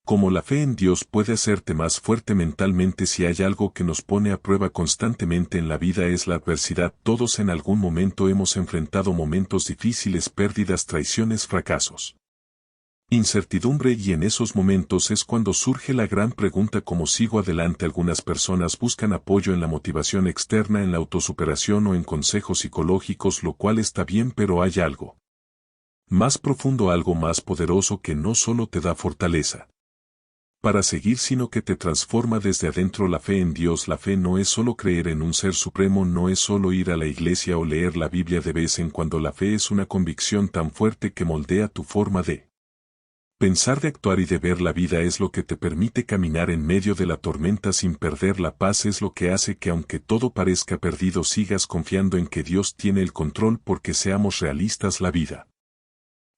Como la fe en Dios puede hacerte más fuerte mentalmente, si hay algo que nos pone a prueba constantemente en la vida es la adversidad. Todos en algún momento hemos enfrentado momentos difíciles, pérdidas, traiciones, fracasos, incertidumbre, y en esos momentos es cuando surge la gran pregunta: ¿cómo sigo adelante? Algunas personas buscan apoyo en la motivación externa, en la autosuperación o en consejos psicológicos, lo cual está bien, pero hay algo más profundo, algo más poderoso que no solo te da fortaleza para seguir, sino que te transforma desde adentro. La fe en Dios. La fe no es solo creer en un ser supremo, no es solo ir a la iglesia o leer la Biblia de vez en cuando. La fe es una convicción tan fuerte que moldea tu forma de pensar, de actuar y de ver la vida. Es lo que te permite caminar en medio de la tormenta sin perder la paz. Es lo que hace que, aunque todo parezca perdido, sigas confiando en que Dios tiene el control. Porque seamos realistas, la vida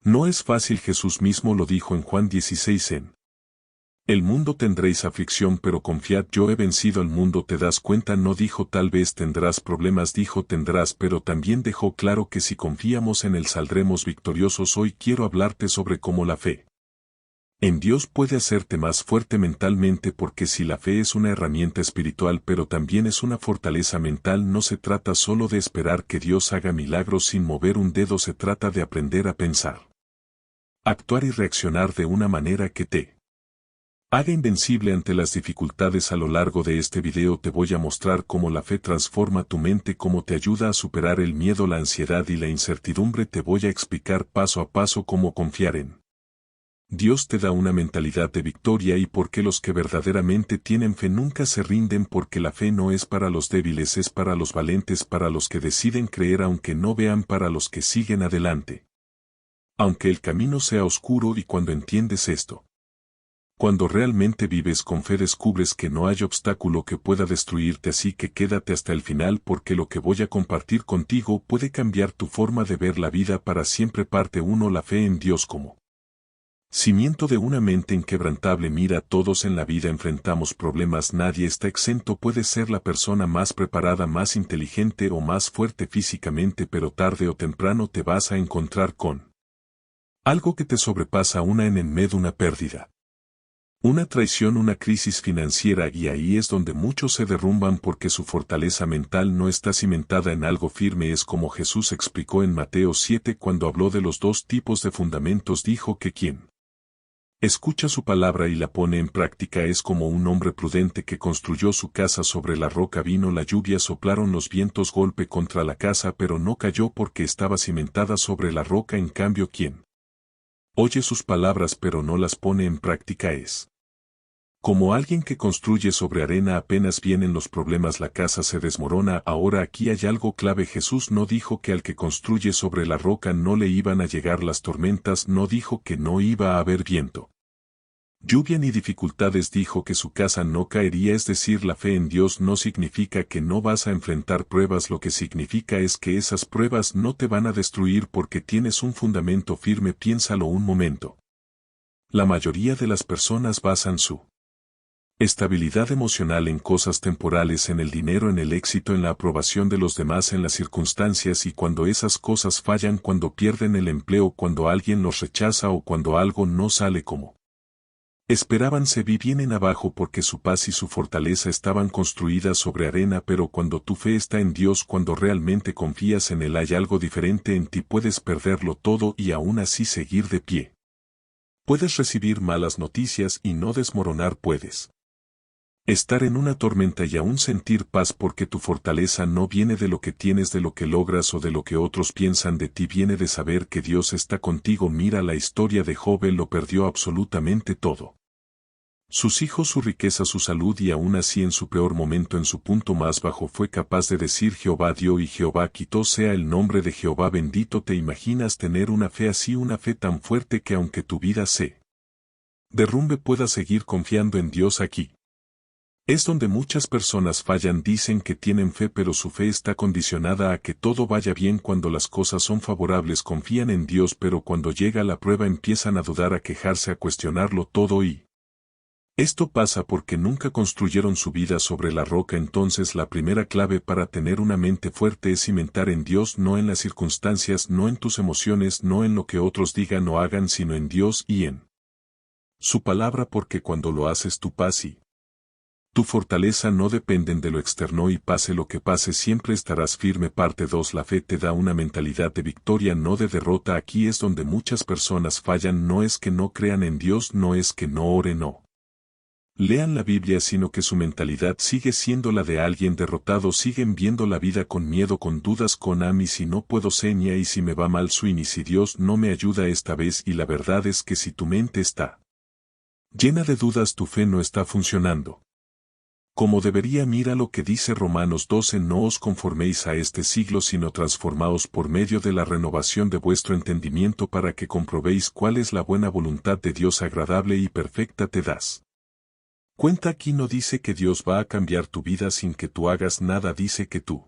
no es fácil. Jesús mismo lo dijo en Juan 16: en el mundo tendréis aflicción, pero confiad, yo he vencido al mundo. ¿Te das cuenta? No dijo tal vez tendrás problemas, dijo tendrás, pero también dejó claro que si confiamos en Él saldremos victoriosos. Hoy quiero hablarte sobre cómo la fe en Dios puede hacerte más fuerte mentalmente, porque si la fe es una herramienta espiritual pero también es una fortaleza mental, no se trata solo de esperar que Dios haga milagros sin mover un dedo, se trata de aprender a pensar, actuar y reaccionar de una manera que te haga invencible ante las dificultades. A lo largo de este video te voy a mostrar cómo la fe transforma tu mente, cómo te ayuda a superar el miedo, la ansiedad y la incertidumbre. Te voy a explicar paso a paso cómo confiar en Dios te da una mentalidad de victoria y por qué los que verdaderamente tienen fe nunca se rinden. Porque la fe no es para los débiles, es para los valientes, para los que deciden creer aunque no vean, para los que siguen adelante aunque el camino sea oscuro. Y cuando entiendes esto, cuando realmente vives con fe, descubres que no hay obstáculo que pueda destruirte. Así que quédate hasta el final, porque lo que voy a compartir contigo puede cambiar tu forma de ver la vida para siempre. Parte 1. La fe en Dios como cimiento de una mente inquebrantable. Mira, todos en la vida enfrentamos problemas, nadie está exento. Puedes ser la persona más preparada, más inteligente o más fuerte físicamente, pero tarde o temprano te vas a encontrar con algo que te sobrepasa, una enfermedad, una pérdida, una traición, una crisis financiera, y ahí es donde muchos se derrumban porque su fortaleza mental no está cimentada en algo firme. Es como Jesús explicó en Mateo 7 cuando habló de los dos tipos de fundamentos. Dijo que quien escucha su palabra y la pone en práctica es como un hombre prudente que construyó su casa sobre la roca. Vino la lluvia, soplaron los vientos, golpe contra la casa, pero no cayó porque estaba cimentada sobre la roca. En cambio, quien oye sus palabras pero no las pone en práctica es como alguien que construye sobre arena. Apenas vienen los problemas, la casa se desmorona. Ahora aquí hay algo clave. Jesús no dijo que al que construye sobre la roca no le iban a llegar las tormentas, no dijo que no iba a haber viento, lluvia ni dificultades, dijo que su casa no caería. Es decir, la fe en Dios no significa que no vas a enfrentar pruebas, lo que significa es que esas pruebas no te van a destruir porque tienes un fundamento firme. Piénsalo un momento. La mayoría de las personas basan su estabilidad emocional en cosas temporales, en el dinero, en el éxito, en la aprobación de los demás, en las circunstancias, y cuando esas cosas fallan, cuando pierden el empleo, cuando alguien los rechaza o cuando algo no sale como esperaban, se vienen abajo porque su paz y su fortaleza estaban construidas sobre arena. Pero cuando tu fe está en Dios, cuando realmente confías en Él, hay algo diferente en ti. Puedes perderlo todo y aún así seguir de pie. Puedes recibir malas noticias y no desmoronar. Puedes estar en una tormenta y aún sentir paz, porque tu fortaleza no viene de lo que tienes, de lo que logras o de lo que otros piensan de ti. Viene de saber que Dios está contigo. Mira la historia de Job. Él lo perdió absolutamente todo: sus hijos, su riqueza, su salud, y aún así en su peor momento, en su punto más bajo, fue capaz de decir: Jehová dio y Jehová quitó, sea el nombre de Jehová bendito. ¿Te imaginas tener una fe así, una fe tan fuerte que aunque tu vida se derrumbe puedas seguir confiando en Dios? Aquí es donde muchas personas fallan. Dicen que tienen fe, pero su fe está condicionada a que todo vaya bien. Cuando las cosas son favorables confían en Dios, pero cuando llega la prueba empiezan a dudar, a quejarse, a cuestionarlo todo, y esto pasa porque nunca construyeron su vida sobre la roca. Entonces la primera clave para tener una mente fuerte es cimentar en Dios, no en las circunstancias, no en tus emociones, no en lo que otros digan o hagan, sino en Dios y en Su palabra, porque cuando lo haces tu paz y tu fortaleza no dependen de lo externo y pase lo que pase siempre estarás firme. Parte 2. La fe te da una mentalidad de victoria, no de derrota. Aquí es donde muchas personas fallan. No es que no crean en Dios, no es que no oren o lean la Biblia, sino que su mentalidad sigue siendo la de alguien derrotado. Siguen viendo la vida con miedo, con dudas, con y si no puedo seña, y si me va mal y si Dios no me ayuda esta vez. Y la verdad es que si tu mente está llena de dudas, tu fe no está funcionando como debería. Mira lo que dice Romanos 12: no os conforméis a este siglo, sino transformaos por medio de la renovación de vuestro entendimiento, para que comprobéis cuál es la buena voluntad de Dios, agradable y perfecta. Te das cuenta, aquí no dice que Dios va a cambiar tu vida sin que tú hagas nada, dice que tu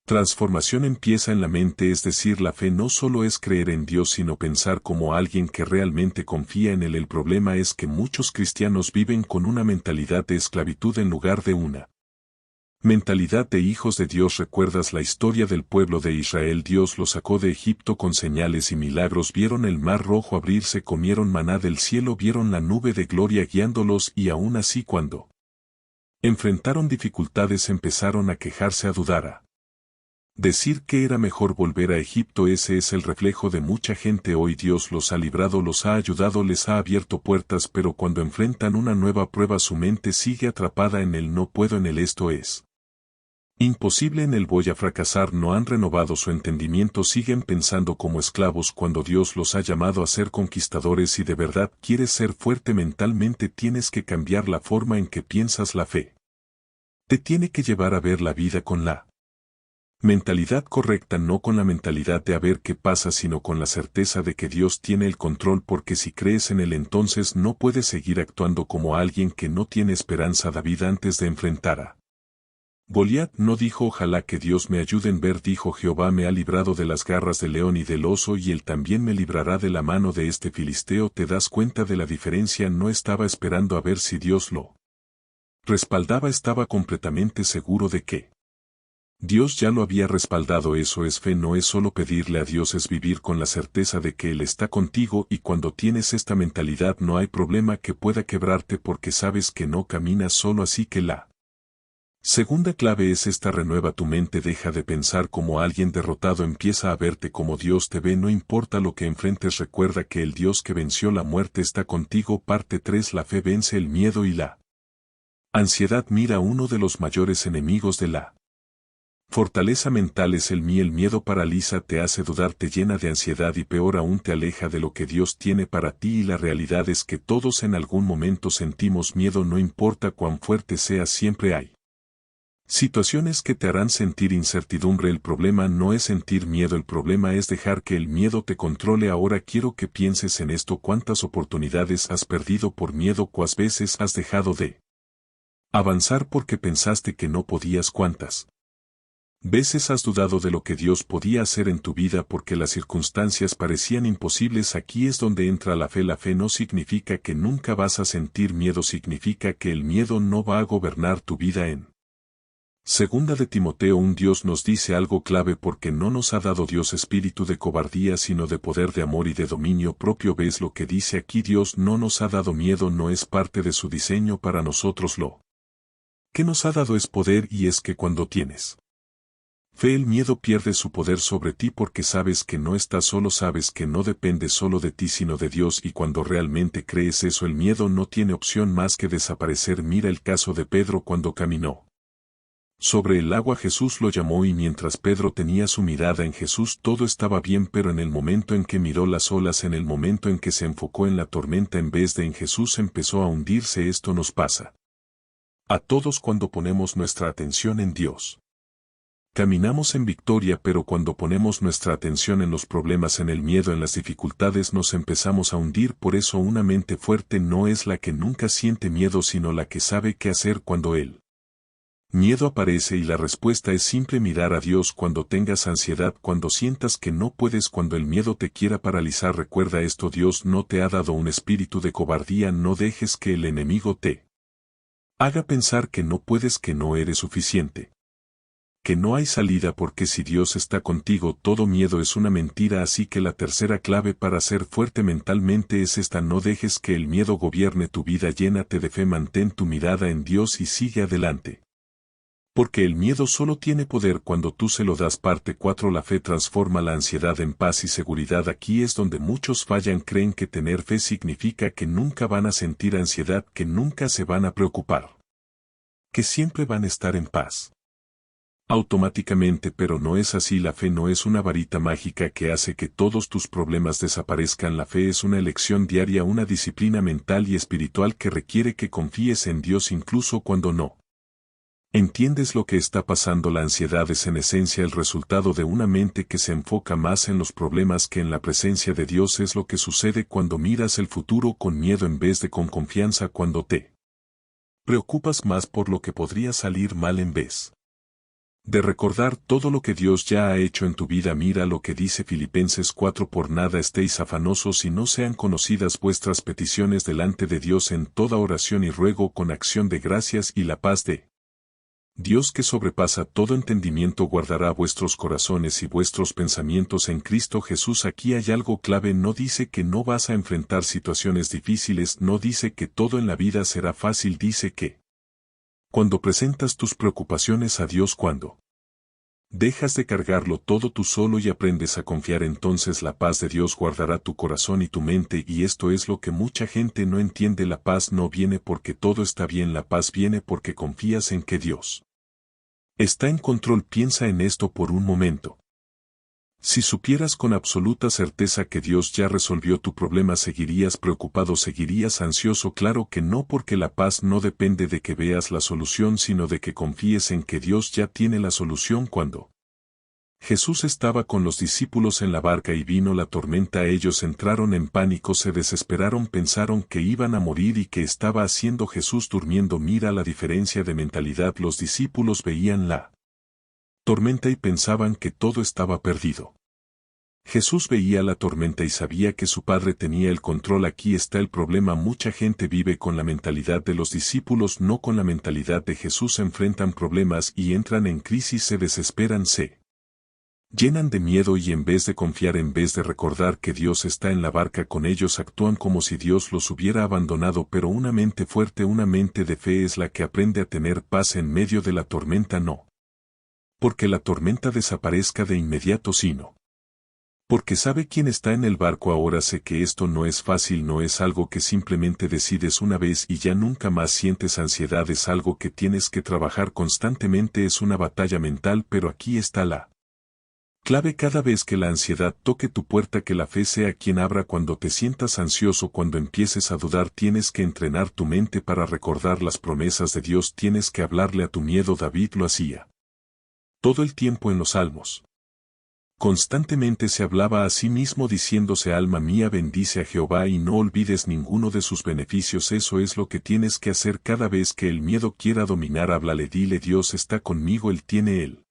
transformación empieza en la mente, es decir, la fe no solo es creer en Dios, sino pensar como alguien que realmente confía en Él. El problema es que muchos cristianos viven con una mentalidad de esclavitud en lugar de una mentalidad de hijos de Dios. ¿Recuerdas la historia del pueblo de Israel? Dios los sacó de Egipto con señales y milagros. Vieron el mar rojo abrirse, comieron maná del cielo, vieron la nube de gloria guiándolos, y aún así cuando enfrentaron dificultades empezaron a quejarse, a dudar, a decir que era mejor volver a Egipto. Ese es el reflejo de mucha gente hoy. Dios los ha librado, los ha ayudado, les ha abierto puertas, pero cuando enfrentan una nueva prueba su mente sigue atrapada en el no puedo, en el esto es imposible, en el voy a fracasar. No han renovado su entendimiento, siguen pensando como esclavos cuando Dios los ha llamado a ser conquistadores. Si de verdad quieres ser fuerte mentalmente, tienes que cambiar la forma en que piensas. La fe te tiene que llevar a ver la vida con la mentalidad correcta, no con la mentalidad de a ver qué pasa, sino con la certeza de que Dios tiene el control, porque si crees en Él entonces no puedes seguir actuando como alguien que no tiene esperanza. David, antes de enfrentar a Goliat, no dijo ojalá que Dios me ayude en ver, dijo Jehová me ha librado de las garras del león y del oso, y Él también me librará de la mano de este filisteo. ¿Te das cuenta de la diferencia? No estaba esperando a ver si Dios lo respaldaba, estaba completamente seguro de que Dios ya lo había respaldado. Eso es fe, no es solo pedirle a Dios, es vivir con la certeza de que Él está contigo, y cuando tienes esta mentalidad no hay problema que pueda quebrarte, porque sabes que no caminas solo. Así que la segunda clave es esta: renueva tu mente, deja de pensar como alguien derrotado, empieza a verte como Dios te ve, no importa lo que enfrentes, recuerda que el Dios que venció la muerte está contigo. Parte 3. La fe vence el miedo y la ansiedad. Mira, uno de los mayores enemigos de la fortaleza mental es el miedo. El miedo paraliza, te hace dudar, te llena de ansiedad y peor aún te aleja de lo que Dios tiene para ti. Y la realidad es que todos en algún momento sentimos miedo, no importa cuán fuerte sea, siempre hay situaciones que te harán sentir incertidumbre. El problema no es sentir miedo, el problema es dejar que el miedo te controle. Ahora quiero que pienses en esto: ¿cuántas oportunidades has perdido por miedo? ¿Cuántas veces has dejado de avanzar porque pensaste que no podías? ¿Cuántas veces has dudado de lo que Dios podía hacer en tu vida porque las circunstancias parecían imposibles? Aquí es donde entra la fe. La fe no significa que nunca vas a sentir miedo, significa que el miedo no va a gobernar tu vida. En Segunda de Timoteo 1 Dios nos dice algo clave: porque no nos ha dado Dios espíritu de cobardía, sino de poder, de amor y de dominio propio. ¿Ves lo que dice aquí? Dios no nos ha dado miedo, no es parte de su diseño para nosotros. Lo que nos ha dado es poder, y es que cuando tienes fe, el miedo pierde su poder sobre ti, porque sabes que no estás solo, sabes que no depende solo de ti sino de Dios, y cuando realmente crees eso, el miedo no tiene opción más que desaparecer. Mira el caso de Pedro cuando caminó sobre el agua. Jesús lo llamó, y mientras Pedro tenía su mirada en Jesús todo estaba bien, pero en el momento en que miró las olas, en el momento en que se enfocó en la tormenta en vez de en Jesús, empezó a hundirse. Esto nos pasa a todos cuando ponemos nuestra atención en Dios. Caminamos en victoria, pero cuando ponemos nuestra atención en los problemas, en el miedo, en las dificultades, nos empezamos a hundir. Por eso una mente fuerte no es la que nunca siente miedo, sino la que sabe qué hacer cuando el miedo aparece, y la respuesta es simple: mirar a Dios. Cuando tengas ansiedad, cuando sientas que no puedes, cuando el miedo te quiera paralizar, recuerda esto: Dios no te ha dado un espíritu de cobardía. No dejes que el enemigo te haga pensar que no puedes, que no eres suficiente. que no hay salida porque si Dios está contigo todo miedo es una mentira, así que la tercera clave para ser fuerte mentalmente es esta: no dejes que el miedo gobierne tu vida, llénate de fe, mantén tu mirada en Dios y sigue adelante. Porque el miedo solo tiene poder cuando tú se lo das. Parte 4. La fe transforma la ansiedad en paz y seguridad. Aquí es donde muchos fallan, creen que tener fe significa que nunca van a sentir ansiedad, que nunca se van a preocupar, que siempre van a estar en paz automáticamente, pero no es así. La fe no es una varita mágica que hace que todos tus problemas desaparezcan. La fe es una elección diaria, una disciplina mental y espiritual que requiere que confíes en Dios incluso cuando no entiendes lo que está pasando. La ansiedad es en esencia el resultado de una mente que se enfoca más en los problemas que en la presencia de Dios. Es lo que sucede cuando miras el futuro con miedo en vez de con confianza, cuando te preocupas más por lo que podría salir mal en vez de recordar todo lo que Dios ya ha hecho en tu vida. Mira lo que dice Filipenses 4: por nada estéis afanosos y no sean conocidas vuestras peticiones delante de Dios en toda oración y ruego con acción de gracias, y la paz de Dios, que sobrepasa todo entendimiento, guardará vuestros corazones y vuestros pensamientos en Cristo Jesús. Aquí hay algo clave: no dice que no vas a enfrentar situaciones difíciles, no dice que todo en la vida será fácil, dice que cuando presentas tus preocupaciones a Dios, cuando dejas de cargarlo todo tú solo y aprendes a confiar, entonces la paz de Dios guardará tu corazón y tu mente. Y esto es lo que mucha gente no entiende: la paz no viene porque todo está bien, la paz viene porque confías en que Dios está en control. Piensa en esto por un momento. Si supieras con absoluta certeza que Dios ya resolvió tu problema, ¿seguirías preocupado, seguirías ansioso? Claro que no, porque la paz no depende de que veas la solución, sino de que confíes en que Dios ya tiene la solución. Cuando Jesús estaba con los discípulos en la barca y vino la tormenta, ellos entraron en pánico, se desesperaron, pensaron que iban a morir y que estaba haciendo Jesús durmiendo. Mira la diferencia de mentalidad. Los discípulos veían la tormenta y pensaban que todo estaba perdido. Jesús veía la tormenta y sabía que su Padre tenía el control. Aquí está el problema: mucha gente vive con la mentalidad de los discípulos, no con la mentalidad de Jesús. Enfrentan problemas y entran en crisis, se desesperan, se llenan de miedo y en vez de confiar, en vez de recordar que Dios está en la barca con ellos, actúan como si Dios los hubiera abandonado. Pero una mente fuerte, una mente de fe es la que aprende a tener paz en medio de la tormenta, no porque la tormenta desaparezca de inmediato, sino porque sabe quién está en el barco. Ahora sé que esto no es fácil, no es algo que simplemente decides una vez y ya nunca más sientes ansiedad, es algo que tienes que trabajar constantemente, es una batalla mental. Pero aquí está la clave: cada vez que la ansiedad toque tu puerta, que la fe sea quien abra. Cuando te sientas ansioso, cuando empieces a dudar, tienes que entrenar tu mente para recordar las promesas de Dios, tienes que hablarle a tu miedo. David lo hacía todo el tiempo en los Salmos. Constantemente se hablaba a sí mismo diciéndose: alma mía, bendice a Jehová y no olvides ninguno de sus beneficios. Eso es lo que tienes que hacer cada vez que el miedo quiera dominar. Háblale, dile: Dios está conmigo, Él tiene el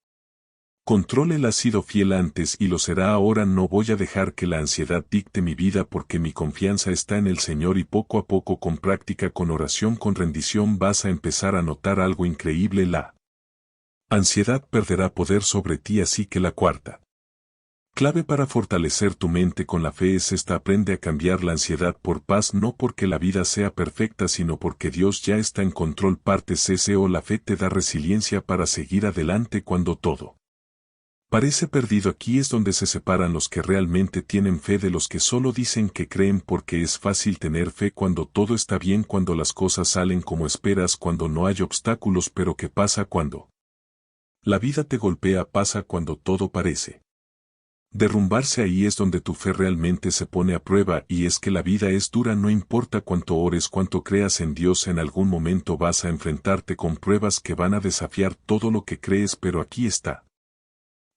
control, Él ha sido fiel antes y lo será ahora. No voy a dejar que la ansiedad dicte mi vida, porque mi confianza está en el Señor. Y poco a poco, con práctica, con oración, con rendición, vas a empezar a notar algo increíble: la ansiedad perderá poder sobre ti. Así que la cuarta clave para fortalecer tu mente con la fe es esta: aprende a cambiar la ansiedad por paz, no porque la vida sea perfecta, sino porque Dios ya está en control. Parte CCO: la fe te da resiliencia para seguir adelante cuando todo parece perdido. Aquí es donde se separan los que realmente tienen fe de los que solo dicen que creen, porque es fácil tener fe cuando todo está bien, cuando las cosas salen como esperas, cuando no hay obstáculos. Pero ¿qué pasa cuando la vida te golpea? Pasa cuando todo parece derrumbarse. Ahí es donde tu fe realmente se pone a prueba, y es que la vida es dura. No importa cuánto ores, cuánto creas en Dios, en algún momento vas a enfrentarte con pruebas que van a desafiar todo lo que crees. Pero aquí está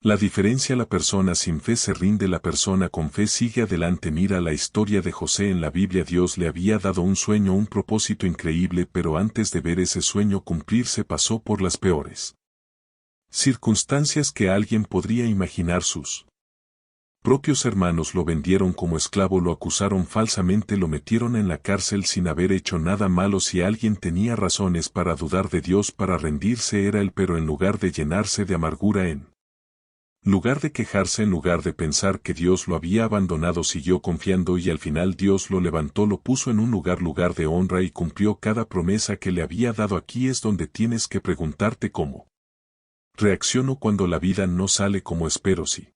la diferencia: la persona sin fe se rinde, la persona con fe sigue adelante. Mira la historia de José en la Biblia. Dios le había dado un sueño, un propósito increíble, pero antes de ver ese sueño cumplirse pasó por las peores circunstancias que alguien podría imaginar. Sus propios hermanos lo vendieron como esclavo, lo acusaron falsamente, lo metieron en la cárcel sin haber hecho nada malo. Si alguien tenía razones para dudar de Dios, para rendirse, era él, pero en lugar de llenarse de amargura, en lugar de quejarse, en lugar de pensar que Dios lo había abandonado, siguió confiando y al final Dios lo levantó, lo puso en un lugar de honra y cumplió cada promesa que le había dado. Aquí es donde tienes que preguntarte cómo reacciono cuando la vida no sale como espero. Sí.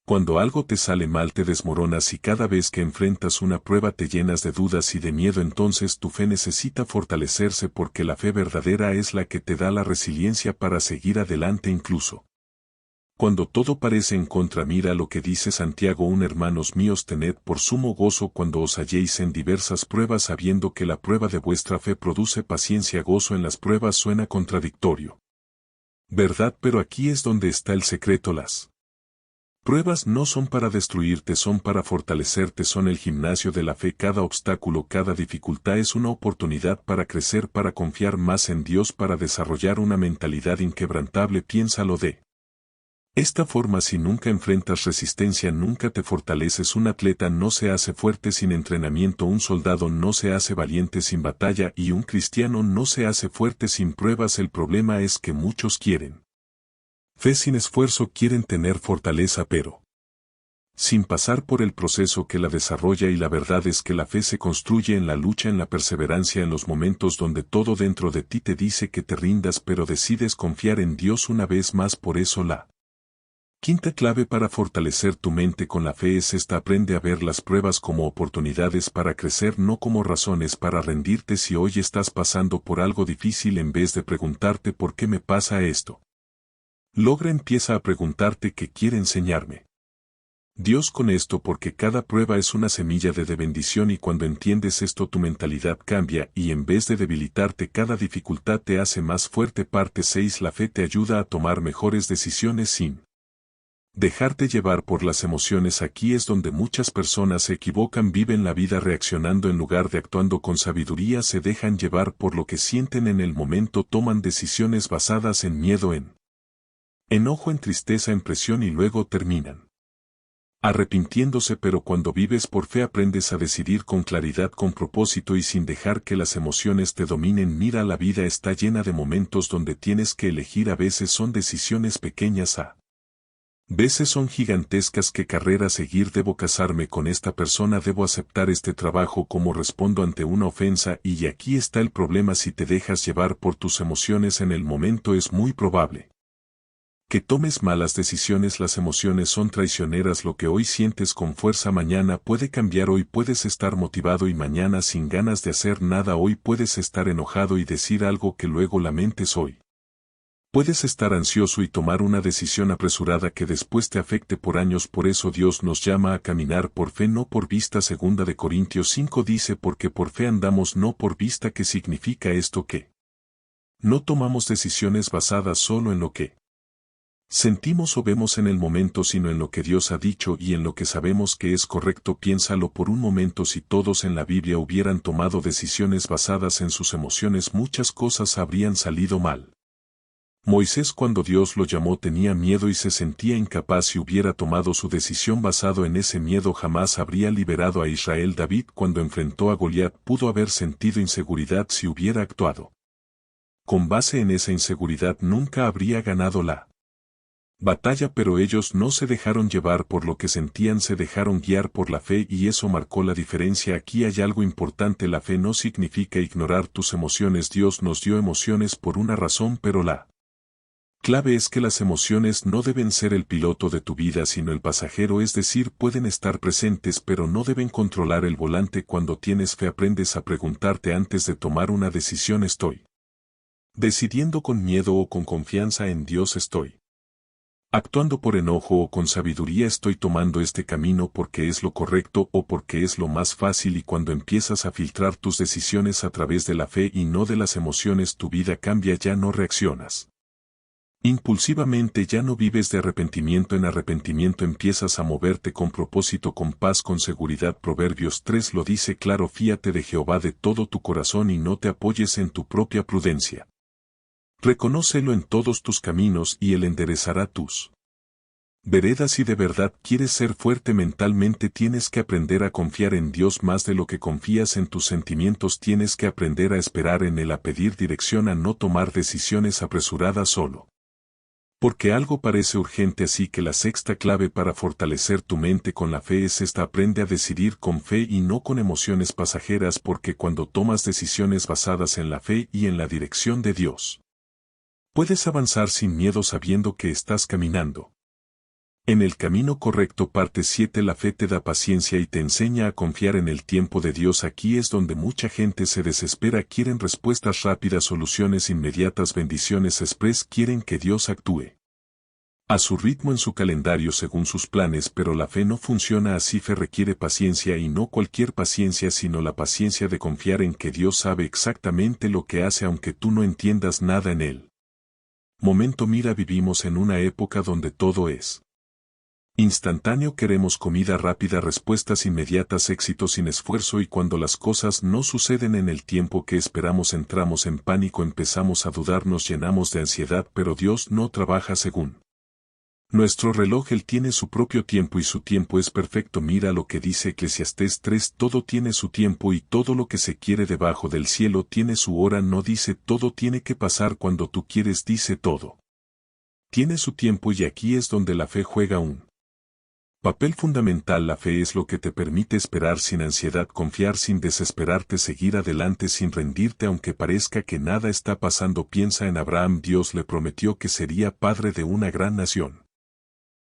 Cuando algo te sale mal, te desmoronas y cada vez que enfrentas una prueba te llenas de dudas y de miedo. Entonces tu fe necesita fortalecerse, porque la fe verdadera es la que te da la resiliencia para seguir adelante incluso cuando todo parece en contra. Mira lo que dice Santiago 1: hermanos míos, tened por sumo gozo cuando os halléis en diversas pruebas, sabiendo que la prueba de vuestra fe produce paciencia. Gozo en las pruebas suena contradictorio, ¿verdad? Pero aquí es donde está el secreto. Las pruebas no son para destruirte, son para fortalecerte, son el gimnasio de la fe. Cada obstáculo, cada dificultad es una oportunidad para crecer, para confiar más en Dios, para desarrollar una mentalidad inquebrantable. Piénsalo de esta forma: si nunca enfrentas resistencia, nunca te fortaleces. Un atleta no se hace fuerte sin entrenamiento, un soldado no se hace valiente sin batalla y un cristiano no se hace fuerte sin pruebas. El problema es que muchos quieren fe sin esfuerzo, quieren tener fortaleza pero sin pasar por el proceso que la desarrolla, y la verdad es que la fe se construye en la lucha, en la perseverancia, en los momentos donde todo dentro de ti te dice que te rindas, pero decides confiar en Dios una vez más. Por eso la quinta clave para fortalecer tu mente con la fe es esta: aprende a ver las pruebas como oportunidades para crecer, no como razones para rendirte. Si hoy estás pasando por algo difícil, en vez de preguntarte ¿por qué me pasa esto?, empieza a preguntarte ¿qué quiere enseñarme Dios con esto? Porque cada prueba es una semilla de bendición, y cuando entiendes esto tu mentalidad cambia y en vez de debilitarte, cada dificultad te hace más fuerte. Parte 6: la fe te ayuda a tomar mejores decisiones sin dejarte llevar por las emociones. Aquí es donde muchas personas se equivocan, viven la vida reaccionando en lugar de actuando con sabiduría, se dejan llevar por lo que sienten en el momento, toman decisiones basadas en miedo, en enojo, en tristeza, en presión y luego terminan arrepintiéndose. Pero cuando vives por fe aprendes a decidir con claridad, con propósito y sin dejar que las emociones te dominen. Mira, la vida está llena de momentos donde tienes que elegir. A veces son decisiones pequeñas, a veces son gigantescas. ¿Qué carrera seguir? ¿Debo casarme con esta persona? ¿Debo aceptar este trabajo? ¿Cómo respondo ante una ofensa? Y aquí está el problema: si te dejas llevar por tus emociones en el momento, es muy probable que tomes malas decisiones. Las emociones son traicioneras. Lo que hoy sientes con fuerza mañana puede cambiar. Hoy puedes estar motivado y mañana sin ganas de hacer nada. Hoy puedes estar enojado y decir algo que luego lamentes. Hoy puedes estar ansioso y tomar una decisión apresurada que después te afecte por años. Por eso Dios nos llama a caminar por fe, no por vista. 2 Corintios 5 dice: porque por fe andamos, no por vista. ¿Qué significa esto? Que no tomamos decisiones basadas solo en lo que sentimos o vemos en el momento, sino en lo que Dios ha dicho y en lo que sabemos que es correcto. Piénsalo por un momento: si todos en la Biblia hubieran tomado decisiones basadas en sus emociones, muchas cosas habrían salido mal. Moisés, cuando Dios lo llamó, tenía miedo y se sentía incapaz. Si hubiera tomado su decisión basado en ese miedo, jamás habría liberado a Israel. David, cuando enfrentó a Goliat, pudo haber sentido inseguridad. Si hubiera actuado con base en esa inseguridad, nunca habría ganado la batalla. Pero ellos no se dejaron llevar por lo que sentían, se dejaron guiar por la fe, y eso marcó la diferencia. Aquí hay algo importante: la fe no significa ignorar tus emociones. Dios nos dio emociones por una razón, pero la clave es que las emociones no deben ser el piloto de tu vida, sino el pasajero, es decir, pueden estar presentes pero no deben controlar el volante. Cuando tienes fe aprendes a preguntarte antes de tomar una decisión: ¿estoy decidiendo con miedo o con confianza en Dios? ¿Estoy actuando por enojo o con sabiduría? ¿Estoy tomando este camino porque es lo correcto o porque es lo más fácil? Y cuando empiezas a filtrar tus decisiones a través de la fe y no de las emociones, tu vida cambia. Ya no reaccionas impulsivamente, ya no vives de arrepentimiento en arrepentimiento, empiezas a moverte con propósito, con paz, con seguridad. Proverbios 3 lo dice claro: fíate de Jehová de todo tu corazón y no te apoyes en tu propia prudencia. Reconócelo en todos tus caminos y Él enderezará tus Vereda, si de verdad quieres ser fuerte mentalmente, tienes que aprender a confiar en Dios más de lo que confías en tus sentimientos. Tienes que aprender a esperar en Él, a pedir dirección, a no tomar decisiones apresuradas solo porque algo parece urgente. Así que la sexta clave para fortalecer tu mente con la fe es esta: aprende a decidir con fe y no con emociones pasajeras, porque cuando tomas decisiones basadas en la fe y en la dirección de Dios, puedes avanzar sin miedo sabiendo que estás caminando en el camino correcto. Parte 7. La fe te da paciencia y te enseña a confiar en el tiempo de Dios. Aquí es donde mucha gente se desespera, quieren respuestas rápidas, soluciones inmediatas, bendiciones express, quieren que Dios actúe a su ritmo, en su calendario, según sus planes, pero la fe no funciona así. Fe requiere paciencia, y no cualquier paciencia, sino la paciencia de confiar en que Dios sabe exactamente lo que hace aunque tú no entiendas nada en él. Momento. Mira, vivimos en una época donde todo es instantáneo. Queremos comida rápida, respuestas inmediatas, éxito sin esfuerzo, y cuando las cosas no suceden en el tiempo que esperamos entramos en pánico, empezamos a dudar, nos llenamos de ansiedad. Pero Dios no trabaja según nuestro reloj. Él tiene su propio tiempo y su tiempo es perfecto. Mira lo que dice Eclesiastés 3: todo tiene su tiempo y todo lo que se quiere debajo del cielo tiene su hora. No dice todo tiene que pasar cuando tú quieres, dice todo tiene su tiempo, y aquí es donde la fe juega un papel fundamental. La fe es lo que te permite esperar sin ansiedad, confiar sin desesperarte, seguir adelante sin rendirte aunque parezca que nada está pasando. Piensa en Abraham. Dios le prometió que sería padre de una gran nación.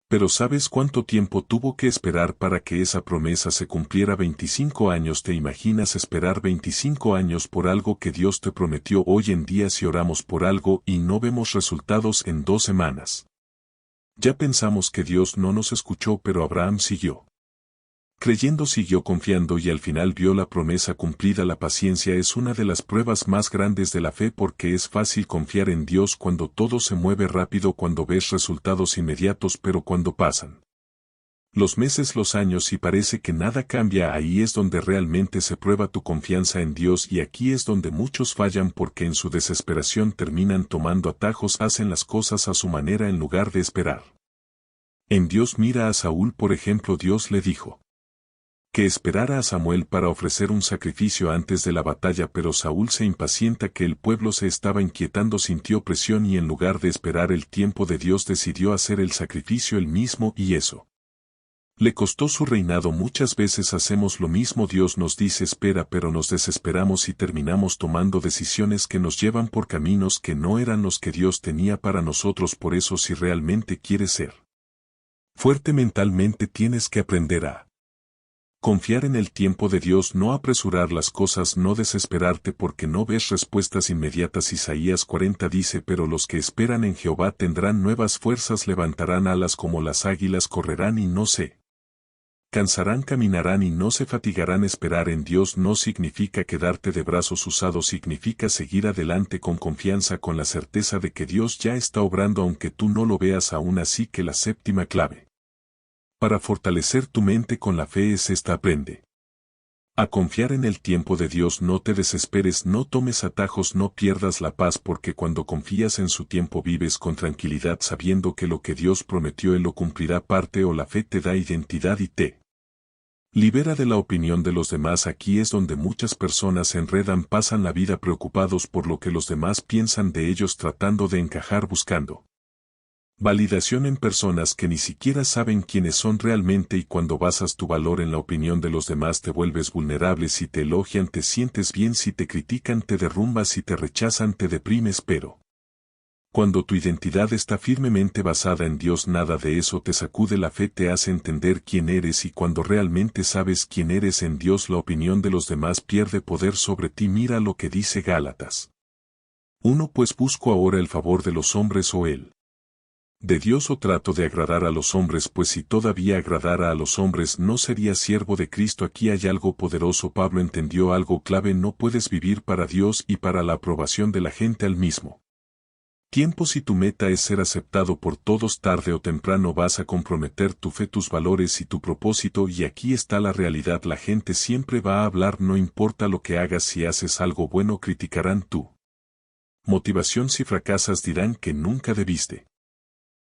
Pero ¿sabes cuánto tiempo tuvo que esperar para que esa promesa se cumpliera? 25 años. ¿Te imaginas esperar 25 años por algo que Dios te prometió? Hoy en día, si oramos por algo y no vemos resultados en 2 semanas, ya pensamos que Dios no nos escuchó. Pero Abraham siguió creyendo, siguió confiando y al final vio la promesa cumplida. La paciencia es una de las pruebas más grandes de la fe, porque es fácil confiar en Dios cuando todo se mueve rápido, cuando ves resultados inmediatos, pero cuando pasan los meses, los años y parece que nada cambia, ahí es donde realmente se prueba tu confianza en Dios. Y aquí es donde muchos fallan, porque en su desesperación terminan tomando atajos, hacen las cosas a su manera en lugar de esperar en Dios. Mira a Saúl, por ejemplo. Dios le dijo que esperara a Samuel para ofrecer un sacrificio antes de la batalla, pero Saúl se impacienta, que el pueblo se estaba inquietando, sintió presión y en lugar de esperar el tiempo de Dios decidió hacer el sacrificio él mismo, y eso le costó su reinado. Muchas veces hacemos lo mismo. Dios nos dice espera, pero nos desesperamos y terminamos tomando decisiones que nos llevan por caminos que no eran los que Dios tenía para nosotros. Por eso, si realmente quieres ser fuerte mentalmente, tienes que aprender a confiar en el tiempo de Dios, no apresurar las cosas, no desesperarte porque no ves respuestas inmediatas. Isaías 40 dice: pero los que esperan en Jehová tendrán nuevas fuerzas, levantarán alas como las águilas, correrán y no se cansarán, caminarán y no se fatigarán. Esperar en Dios no significa quedarte de brazos cruzados, significa seguir adelante con confianza, con la certeza de que Dios ya está obrando aunque tú no lo veas aún. Así que la séptima clave para fortalecer tu mente con la fe es esta: aprende a confiar en el tiempo de Dios. No te desesperes, no tomes atajos, no pierdas la paz, porque cuando confías en su tiempo vives con tranquilidad sabiendo que lo que Dios prometió Él lo cumplirá. Parte o la fe te da identidad y te libera de la opinión de los demás. Aquí es donde muchas personas se enredan, pasan la vida preocupados por lo que los demás piensan de ellos, tratando de encajar, buscando validación en personas que ni siquiera saben quiénes son realmente, y cuando basas tu valor en la opinión de los demás te vuelves vulnerable. Si te elogian te sientes bien, si te critican te derrumbas, si te rechazan te deprimes, pero cuando tu identidad está firmemente basada en Dios, nada de eso te sacude. La fe te hace entender quién eres, y cuando realmente sabes quién eres en Dios, la opinión de los demás pierde poder sobre ti. Mira lo que dice Gálatas 1: pues busco ahora el favor de los hombres o el de Dios, o trato de agradar a los hombres, pues si todavía agradara a los hombres no sería siervo de Cristo. Aquí hay algo poderoso. Pablo entendió algo clave: no puedes vivir para Dios y para la aprobación de la gente al mismo tiempo. Si tu meta es ser aceptado por todos, tarde o temprano vas a comprometer tu fe, tus valores y tu propósito. Y aquí está la realidad: la gente siempre va a hablar, no importa lo que hagas. Si haces algo bueno, criticarán tu motivación. Si fracasas, dirán que nunca debiste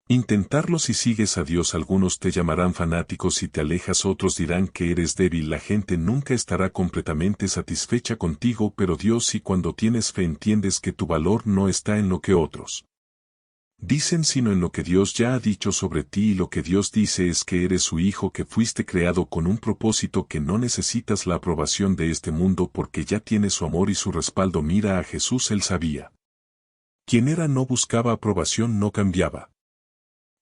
Intentarlo si sigues a Dios. Algunos te llamarán fanáticos, si te alejas otros dirán que eres débil. La gente nunca estará completamente satisfecha contigo, pero Dios sí. Cuando tienes fe entiendes que tu valor no está en lo que otros dicen, sino en lo que Dios ya ha dicho sobre ti, y lo que Dios dice es que eres su hijo, que fuiste creado con un propósito, que no necesitas la aprobación de este mundo porque ya tienes su amor y su respaldo. Mira a Jesús, él sabía quién era, no buscaba aprobación, no cambiaba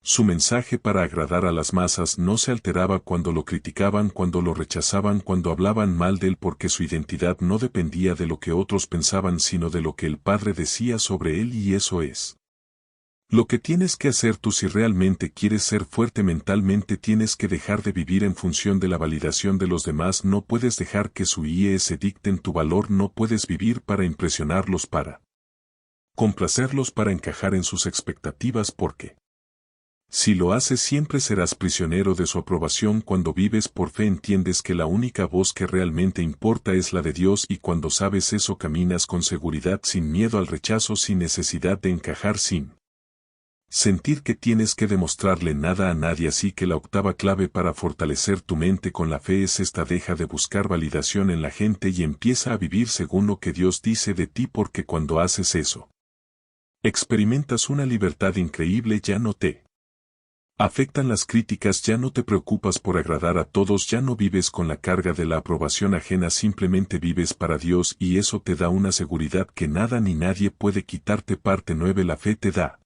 su mensaje para agradar a las masas, no se alteraba cuando lo criticaban, cuando lo rechazaban, cuando hablaban mal de él, porque su identidad no dependía de lo que otros pensaban, sino de lo que el Padre decía sobre él, y eso es lo que tienes que hacer tú. Si realmente quieres ser fuerte mentalmente, tienes que dejar de vivir en función de la validación de los demás. No puedes dejar que su IES dicten tu valor, no puedes vivir para impresionarlos, para complacerlos, para encajar en sus expectativas, porque si lo haces siempre serás prisionero de su aprobación. Cuando vives por fe entiendes que la única voz que realmente importa es la de Dios, y cuando sabes eso caminas con seguridad, sin miedo al rechazo, sin necesidad de encajar, sin sentir que tienes que demostrarle nada a nadie. Así que la octava clave para fortalecer tu mente con la fe es esta: deja de buscar validación en la gente y empieza a vivir según lo que Dios dice de ti, porque cuando haces eso, experimentas una libertad increíble. Ya no te afectan las críticas, ya no te preocupas por agradar a todos, ya no vives con la carga de la aprobación ajena, simplemente vives para Dios, y eso te da una seguridad que nada ni nadie puede quitarte. Parte 9. La fe te da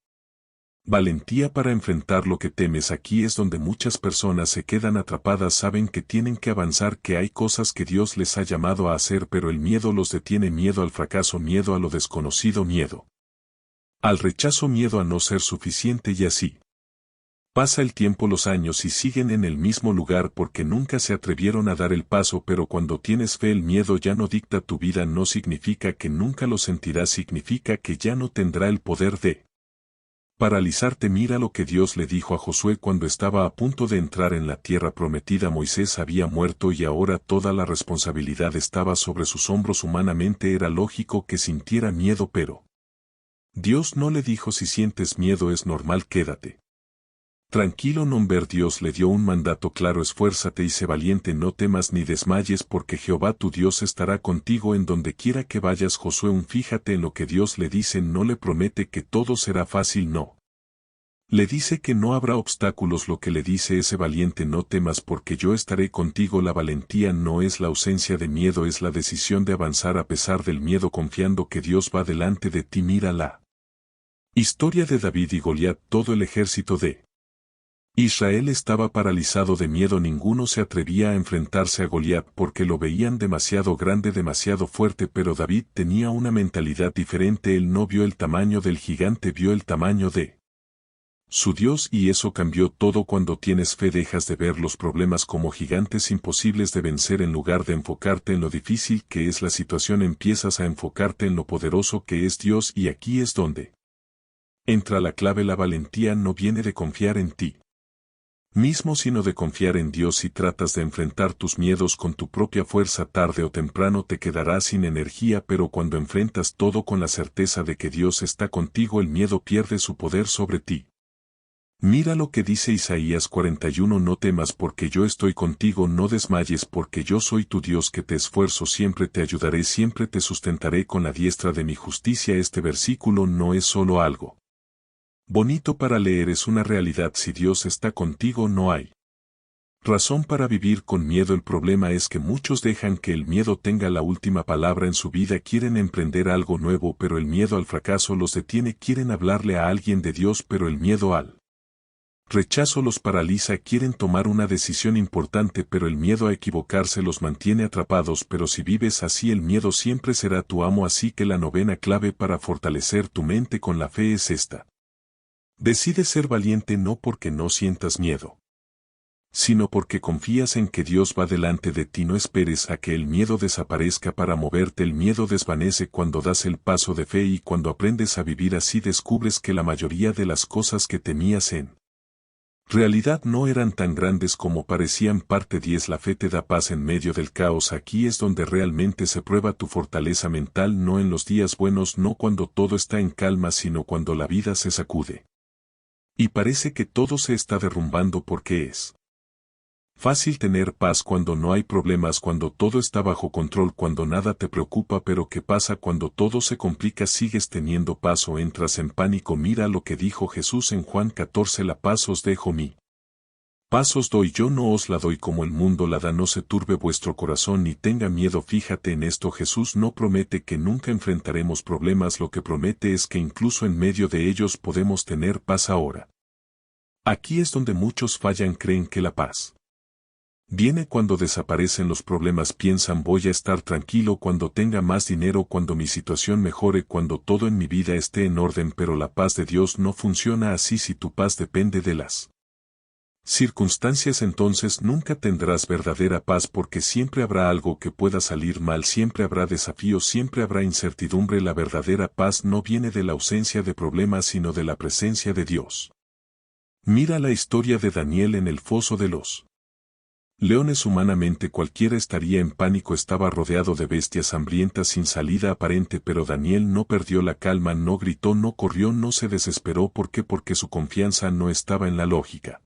valentía para enfrentar lo que temes. Aquí es donde muchas personas se quedan atrapadas. Saben que tienen que avanzar, que hay cosas que Dios les ha llamado a hacer, pero el miedo los detiene. Miedo al fracaso, miedo a lo desconocido, miedo al rechazo, miedo a no ser suficiente, y así pasa el tiempo, los años, y siguen en el mismo lugar porque nunca se atrevieron a dar el paso. Pero cuando tienes fe, el miedo ya no dicta tu vida. No significa que nunca lo sentirás, significa que ya no tendrá el poder de paralizarte. Mira lo que Dios le dijo a Josué cuando estaba a punto de entrar en la tierra prometida. Moisés había muerto y ahora toda la responsabilidad estaba sobre sus hombros. Humanamente era lógico que sintiera miedo, pero Dios no le dijo: si sientes miedo es normal, quédate tranquilo. No ver, Dios le dio un mandato claro: esfuérzate y sé valiente, no temas ni desmayes, porque Jehová tu Dios estará contigo en donde quiera que vayas. Josué, fíjate en lo que Dios le dice, no le promete que todo será fácil, no. Le dice que no habrá obstáculos. Lo que le dice es: sé valiente, no temas, porque yo estaré contigo. La valentía no es la ausencia de miedo, es la decisión de avanzar a pesar del miedo, confiando que Dios va delante de ti. Mira la historia de David y Goliat. Todo el ejército de Israel estaba paralizado de miedo. Ninguno se atrevía a enfrentarse a Goliat porque lo veían demasiado grande, demasiado fuerte, pero David tenía una mentalidad diferente. Él no vio el tamaño del gigante, vio el tamaño de su Dios, y eso cambió todo. Cuando tienes fe dejas de ver los problemas como gigantes imposibles de vencer. En lugar de enfocarte en lo difícil que es la situación, empiezas a enfocarte en lo poderoso que es Dios, y aquí es donde entra la clave. La valentía no viene de confiar en ti mismo, sino de confiar en Dios. Si tratas de enfrentar tus miedos con tu propia fuerza, tarde o temprano te quedarás sin energía, pero cuando enfrentas todo con la certeza de que Dios está contigo, el miedo pierde su poder sobre ti. Mira lo que dice Isaías 41: no temas, porque yo estoy contigo, no desmayes, porque yo soy tu Dios que te esfuerzo, siempre te ayudaré, siempre te sustentaré con la diestra de mi justicia. Este versículo no es solo algo bonito para leer, es una realidad. Si Dios está contigo, no hay razón para vivir con miedo. El problema es que muchos dejan que el miedo tenga la última palabra en su vida. Quieren emprender algo nuevo, pero el miedo al fracaso los detiene. Quieren hablarle a alguien de Dios, pero el miedo al rechazo los paraliza. Quieren tomar una decisión importante, pero el miedo a equivocarse los mantiene atrapados. Pero si vives así, el miedo siempre será tu amo. Así que la novena clave para fortalecer tu mente con la fe es esta: decide ser valiente, no porque no sientas miedo, sino porque confías en que Dios va delante de ti. No esperes a que el miedo desaparezca para moverte. El miedo desvanece cuando das el paso de fe, y cuando aprendes a vivir así descubres que la mayoría de las cosas que temías en realidad no eran tan grandes como parecían. Parte 10. La fe te da paz en medio del caos. Aquí es donde realmente se prueba tu fortaleza mental, no en los días buenos, no cuando todo está en calma, sino cuando la vida se sacude Y parece que todo se está derrumbando porque es fácil tener paz cuando no hay problemas, cuando todo está bajo control, cuando nada te preocupa, pero ¿qué pasa cuando todo se complica? ¿Sigues teniendo paz o entras en pánico? Mira lo que dijo Jesús en Juan 14: la paz os dejo, mi paz os doy, yo no os la doy como el mundo la da. No se turbe vuestro corazón ni tenga miedo. Fíjate en esto, Jesús no promete que nunca enfrentaremos problemas, lo que promete es que incluso en medio de ellos podemos tener paz ahora. Aquí es donde muchos fallan, creen que la paz viene cuando desaparecen los problemas, piensan voy a estar tranquilo cuando tenga más dinero, cuando mi situación mejore, cuando todo en mi vida esté en orden, pero la paz de Dios no funciona así. Si tu paz depende de las circunstancias, entonces nunca tendrás verdadera paz, porque siempre habrá algo que pueda salir mal, siempre habrá desafíos, siempre habrá incertidumbre. La verdadera paz no viene de la ausencia de problemas, sino de la presencia de Dios. Mira la historia de Daniel en el foso de los leones. Humanamente cualquiera estaría en pánico, estaba rodeado de bestias hambrientas sin salida aparente, pero Daniel no perdió la calma, no gritó, no corrió, no se desesperó. ¿Por qué? Porque su confianza no estaba en la lógica,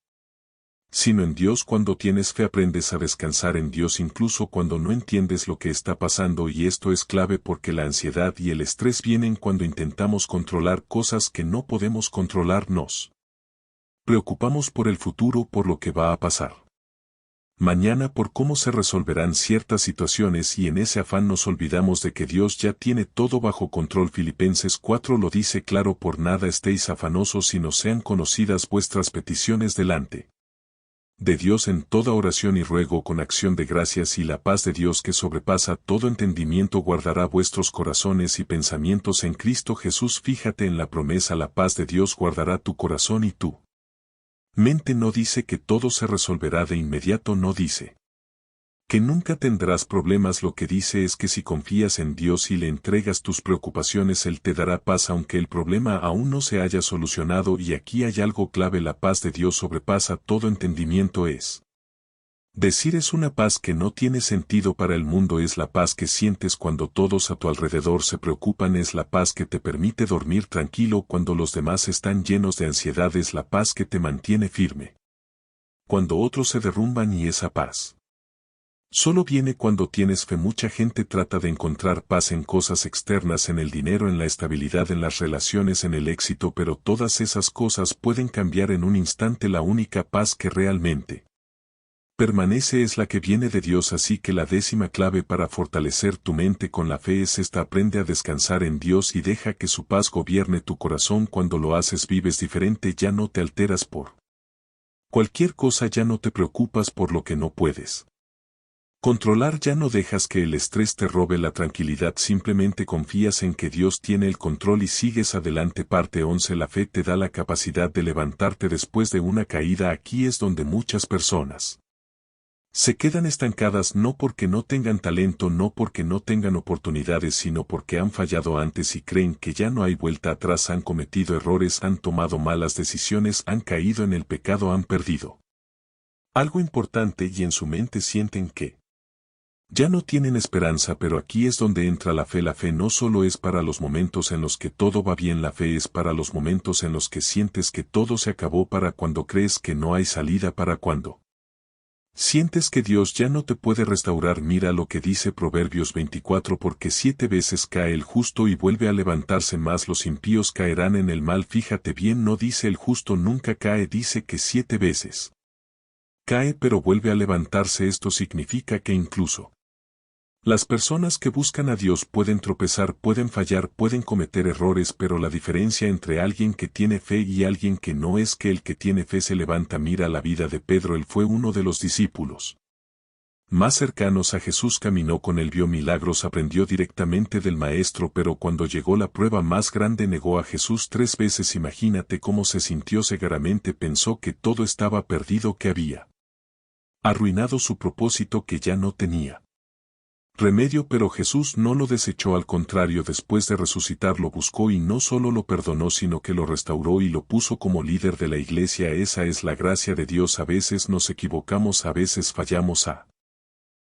sino en Dios. Cuando tienes fe aprendes a descansar en Dios incluso cuando no entiendes lo que está pasando, y esto es clave porque la ansiedad y el estrés vienen cuando intentamos controlar cosas que no podemos controlar. Nos preocupamos por el futuro, por lo que va a pasar mañana, por cómo se resolverán ciertas situaciones, y en ese afán nos olvidamos de que Dios ya tiene todo bajo control. Filipenses 4 lo dice claro: por nada estéis afanosos, sino sean conocidas vuestras peticiones delante de Dios en toda oración y ruego con acción de gracias, y la paz de Dios que sobrepasa todo entendimiento guardará vuestros corazones y pensamientos en Cristo Jesús. Fíjate en la promesa: la paz de Dios guardará tu corazón y tu mente. No dice que todo se resolverá de inmediato, no dice que nunca tendrás problemas, lo que dice es que si confías en Dios y le entregas tus preocupaciones, Él te dará paz aunque el problema aún no se haya solucionado. Y aquí hay algo clave: la paz de Dios sobrepasa todo entendimiento. Es decir, es una paz que no tiene sentido para el mundo, es la paz que sientes cuando todos a tu alrededor se preocupan, es la paz que te permite dormir tranquilo cuando los demás están llenos de ansiedad, es la paz que te mantiene firme cuando otros se derrumban, y esa paz solo viene cuando tienes fe. Mucha gente trata de encontrar paz en cosas externas, en el dinero, en la estabilidad, en las relaciones, en el éxito, pero todas esas cosas pueden cambiar en un instante. La única paz que realmente permanece es la que viene de Dios. Así que la 10ª clave para fortalecer tu mente con la fe es esta: aprende a descansar en Dios y deja que su paz gobierne tu corazón. Cuando lo haces vives diferente, ya no te alteras por cualquier cosa, ya no te preocupas por lo que no puedes controlar, ya no dejas que el estrés te robe la tranquilidad, simplemente confías en que Dios tiene el control y sigues adelante. Parte 11. La fe te da la capacidad de levantarte después de una caída. Aquí es donde muchas personas se quedan estancadas, no porque no tengan talento, no porque no tengan oportunidades, sino porque han fallado antes y creen que ya no hay vuelta atrás. Han cometido errores, han tomado malas decisiones, han caído en el pecado, han perdido algo importante y en su mente sienten que ya no tienen esperanza. Pero aquí es donde entra la fe. La fe no solo es para los momentos en los que todo va bien, la fe es para los momentos en los que sientes que todo se acabó, para cuando crees que no hay salida, para cuando sientes que Dios ya no te puede restaurar. Mira lo que dice Proverbios 24: porque 7 veces cae el justo y vuelve a levantarse, más los impíos caerán en el mal. Fíjate bien, no dice el justo nunca cae, dice que 7 veces cae pero vuelve a levantarse. Esto significa que incluso las personas que buscan a Dios pueden tropezar, pueden fallar, pueden cometer errores, pero la diferencia entre alguien que tiene fe y alguien que no es que el que tiene fe se levanta. Mira la vida de Pedro. Él fue uno de los discípulos más cercanos a Jesús, caminó con él, vio milagros, aprendió directamente del Maestro, pero cuando llegó la prueba más grande negó a Jesús 3 veces. Imagínate cómo se sintió. Cegaramente pensó que todo estaba perdido, que había arruinado su propósito, que ya no tenía remedio, pero Jesús no lo desechó, al contrario, después de resucitar lo buscó y no solo lo perdonó, sino que lo restauró y lo puso como líder de la iglesia. Esa es la gracia de Dios. A veces nos equivocamos, a veces fallamos,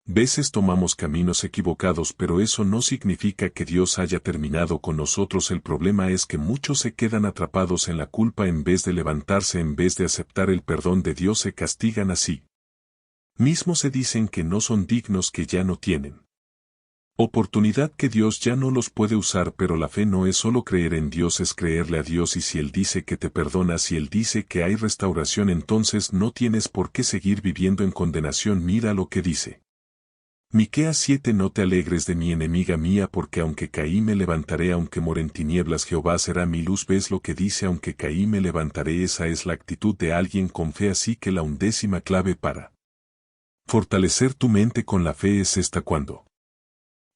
Veces tomamos caminos equivocados, pero eso no significa que Dios haya terminado con nosotros. El problema es que muchos se quedan atrapados en la culpa en vez de levantarse, en vez de aceptar el perdón de Dios, se castigan así. Mismo se dicen que no son dignos, que ya no tienen oportunidad, que Dios ya no los puede usar. Pero la fe no es solo creer en Dios, es creerle a Dios, y si Él dice que te perdona, si Él dice que hay restauración, entonces no tienes por qué seguir viviendo en condenación. Mira lo que dice Miqueas 7: No te alegres de mí, enemiga mía, porque aunque caí me levantaré, aunque more en tinieblas Jehová será mi luz. ¿Ves lo que dice? Aunque caí me levantaré. Esa es la actitud de alguien con fe. Así que la 11ª clave para fortalecer tu mente con la fe es esta: cuando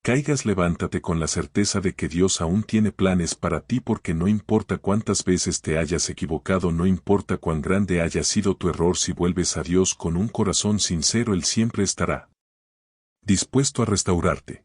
caigas, levántate con la certeza de que Dios aún tiene planes para ti, porque no importa cuántas veces te hayas equivocado, no importa cuán grande haya sido tu error, si vuelves a Dios con un corazón sincero, Él siempre estará dispuesto a restaurarte.